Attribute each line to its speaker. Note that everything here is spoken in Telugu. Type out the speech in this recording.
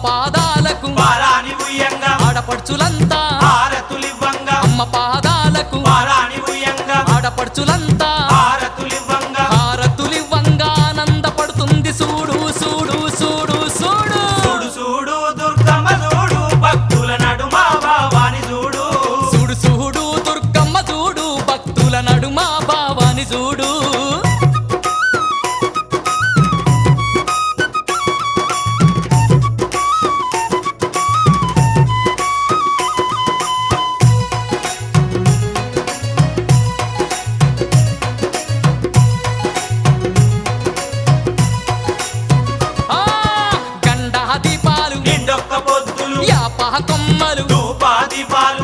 Speaker 1: పాదాలకు
Speaker 2: పారాని ఉయ్యంగా
Speaker 1: ఆడపడుచులంతా
Speaker 2: హారతులివ్వంగా
Speaker 1: అమ్మ పాదాలకు
Speaker 2: పారాని ఉయ్యంగా
Speaker 1: ఆడపడుచులంతా
Speaker 2: హారతులివ్వంగా
Speaker 1: హారతులివ్వంగా ఆనందపడుతుంది చూడు చూడు చూడు చూడు
Speaker 2: చూడు చూడు దుర్గమ్మ చూడు భక్తుల నడుమ భావాని చూడు
Speaker 1: చూడు చూడు దుర్గమ్మ చూడు భక్తుల నడుమ భావాని చూడు
Speaker 2: నిండొక్క పొద్దులు
Speaker 1: యాపహ కొమ్మలు
Speaker 2: ధూపా దీపాలు